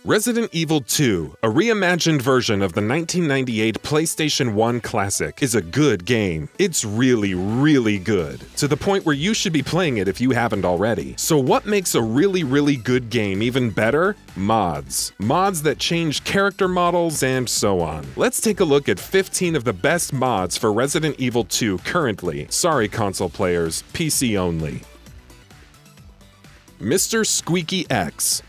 Resident Evil 2, a reimagined version of the 1998 PlayStation 1 classic, is a good game. It's really, really good, to the point where you should be playing it if you haven't already. So what makes a really, really good game even better? Mods. Mods that change character models and so on. Let's take a look at 15 of the best mods for Resident Evil 2 currently. Sorry console players, PC only. MR.X.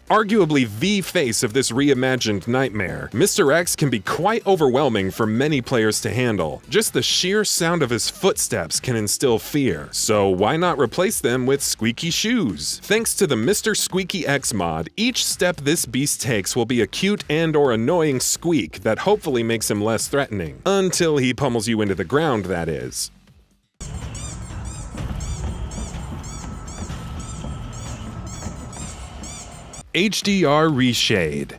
Arguably the face of this reimagined nightmare, MR.X can be quite overwhelming for many players to handle. Just the sheer sound of his footsteps can instill fear, so why not replace them with squeaky shoes? Thanks to the MR.X mod, each step this beast takes will be a cute and/or annoying squeak that hopefully makes him less threatening. Until he pummels you into the ground, that is. HDR RESHADE.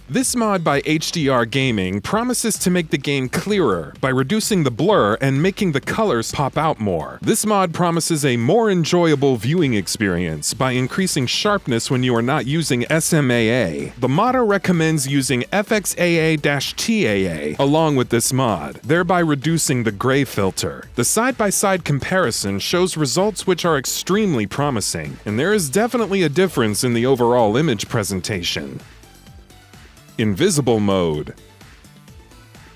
This mod by HDR Gaming promises to make the game clearer by reducing the blur and making the colors pop out more. This mod promises a more enjoyable viewing experience by increasing sharpness when you are not using SMAA. The modder recommends using FXAA-TAA along with this mod, thereby reducing the gray filter. The side-by-side comparison shows results which are extremely promising, and there is definitely a difference in the overall image presentation. Invisible mode.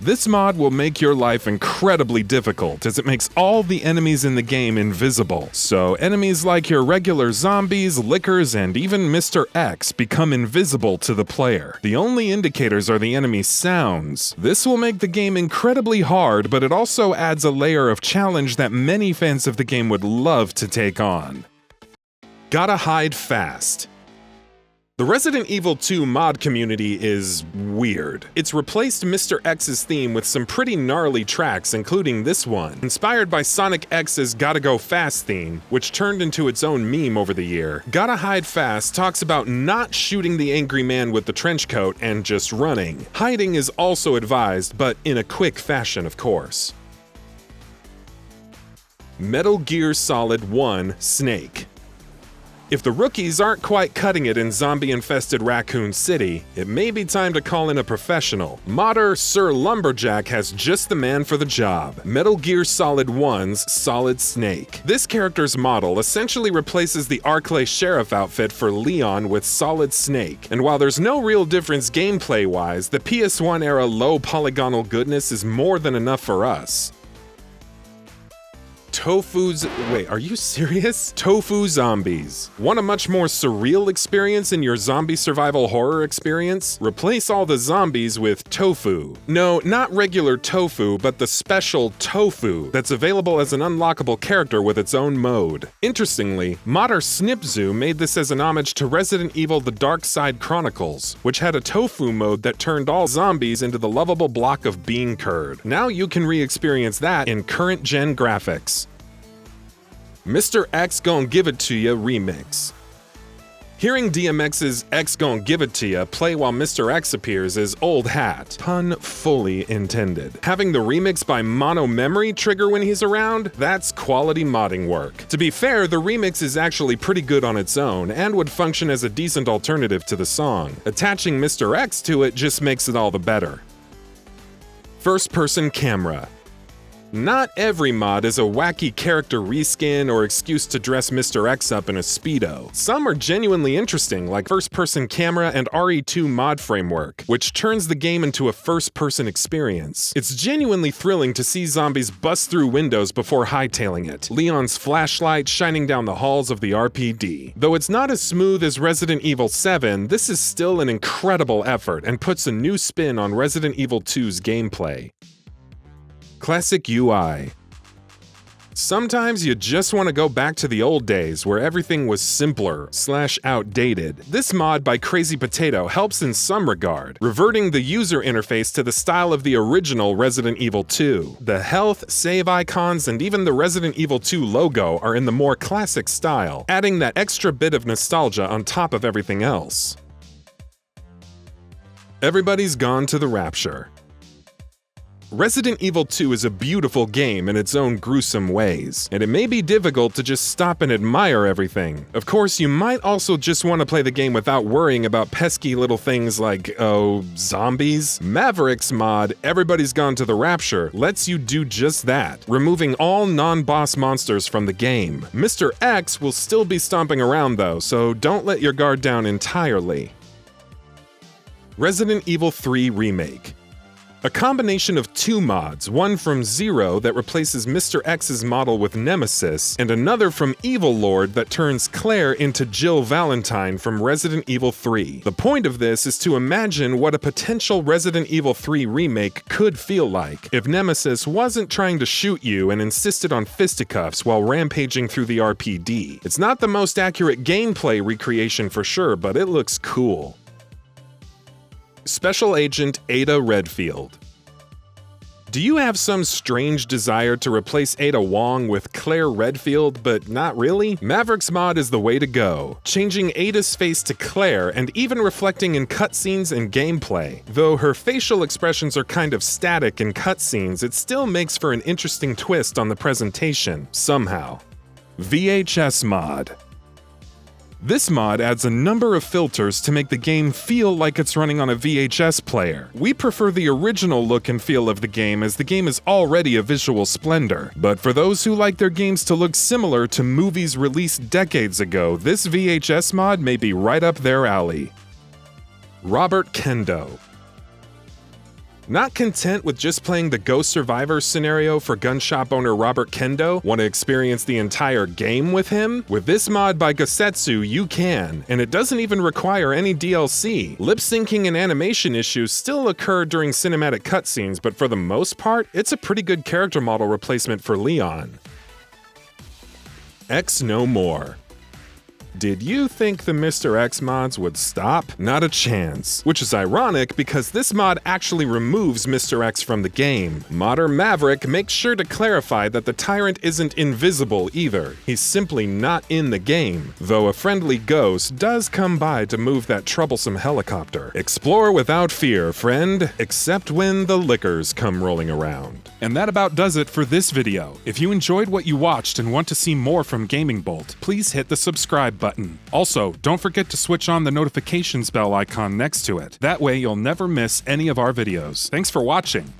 This mod will make your life incredibly difficult as it makes all the enemies in the game invisible. So enemies like your regular zombies, lickers, and even MR.X become invisible to the player. The only indicators are the enemy sounds. This will make the game incredibly hard, but it also adds a layer of challenge that many fans of the game would love to take on. Gotta hide fast. The Resident Evil 2 mod community is weird. It's replaced MR.X's theme with some pretty gnarly tracks, including this one, inspired by Sonic X's Gotta Go Fast theme, which turned into its own meme over the year. Gotta Hide Fast talks about not shooting the angry man with the trench coat and just running. Hiding is also advised, but in a quick fashion, of course. Metal Gear Solid 1 Snake. If the rookies aren't quite cutting it in zombie-infested Raccoon City, it may be time to call in a professional. Modder Sir Lumberjack has just the man for the job. Metal Gear Solid 1's Solid Snake. This character's model essentially replaces the Arclay Sheriff outfit for Leon with Solid Snake, and while there's no real difference gameplay-wise, the PS1-era low polygonal goodness is more than enough for us. Wait, are you serious? Tofu zombies. Want a much more surreal experience in your zombie survival horror experience? Replace all the zombies with tofu. No, not regular tofu, but the special tofu that's available as an unlockable character with its own mode. Interestingly, modder Snipzu made this as an homage to Resident Evil The Dark Side Chronicles, which had a tofu mode that turned all zombies into the lovable block of bean curd. Now you can re-experience that in current-gen graphics. MR.X Gon' Give It To Ya remix. Hearing DMX's X Gon' Give It To Ya play while MR.X appears is old hat. Pun fully intended. Having the remix by Mono Memory trigger when he's around? That's quality modding work. To be fair, the remix is actually pretty good on its own and would function as a decent alternative to the song. Attaching MR.X to it just makes it all the better. First-person camera. Not every mod is a wacky character reskin or excuse to dress MR.X up in a Speedo. Some are genuinely interesting, like first-person camera and RE2 mod framework, which turns the game into a first-person experience. It's genuinely thrilling to see zombies bust through windows before hightailing it. Leon's flashlight shining down the halls of the RPD. Though it's not as smooth as Resident Evil 7, this is still an incredible effort and puts a new spin on Resident Evil 2's gameplay. Classic UI. Sometimes you just want to go back to the old days where everything was simpler/outdated. This mod by Crazy Potato helps in some regard, reverting the user interface to the style of the original Resident Evil 2. The health, save icons, and even the Resident Evil 2 logo are in the more classic style, adding that extra bit of nostalgia on top of everything else. Everybody's Gone to the Rapture. Resident Evil 2 is a beautiful game in its own gruesome ways, and it may be difficult to just stop and admire everything. Of course, you might also just want to play the game without worrying about pesky little things like, zombies. MR.X mod, Everybody's Gone to the Rapture, lets you do just that, removing all non-boss monsters from the game. MR.X will still be stomping around though, so don't let your guard down entirely. Resident Evil 3 Remake. A combination of two mods, one from Zero that replaces MR.X's model with Nemesis, and another from Evil Lord that turns Claire into Jill Valentine from Resident Evil 3. The point of this is to imagine what a potential Resident Evil 3 remake could feel like if Nemesis wasn't trying to shoot you and insisted on fisticuffs while rampaging through the RPD. It's not the most accurate gameplay recreation for sure, but it looks cool. Special Agent Ada Redfield. Do you have some strange desire to replace Ada Wong with Claire Redfield, but not really? MR.X mod is the way to go, changing Ada's face to Claire and even reflecting in cutscenes and gameplay. Though her facial expressions are kind of static in cutscenes, it still makes for an interesting twist on the presentation, somehow. VHS mod. This mod adds a number of filters to make the game feel like it's running on a VHS player. We prefer the original look and feel of the game as the game is already a visual splendor. But for those who like their games to look similar to movies released decades ago, this VHS mod may be right up their alley. Robert Kendo. Not content with just playing the Ghost Survivor scenario for gun shop owner Robert Kendo? Want to experience the entire game with him? With this mod by Gosetsu, you can, and it doesn't even require any DLC. Lip syncing and animation issues still occur during cinematic cutscenes, but for the most part, it's a pretty good character model replacement for Leon. X No More. Did you think the MR.X mods would stop? Not a chance. Which is ironic because this mod actually removes MR.X from the game. Modder Maverick makes sure to clarify that the tyrant isn't invisible either. He's simply not in the game, though a friendly ghost does come by to move that troublesome helicopter. Explore without fear, friend, except when the liquors come rolling around. And that about does it for this video. If you enjoyed what you watched and want to see more from GamingBolt, please hit the subscribe button. Also, don't forget to switch on the notifications bell icon next to it. That way you'll never miss any of our videos. Thanks for watching.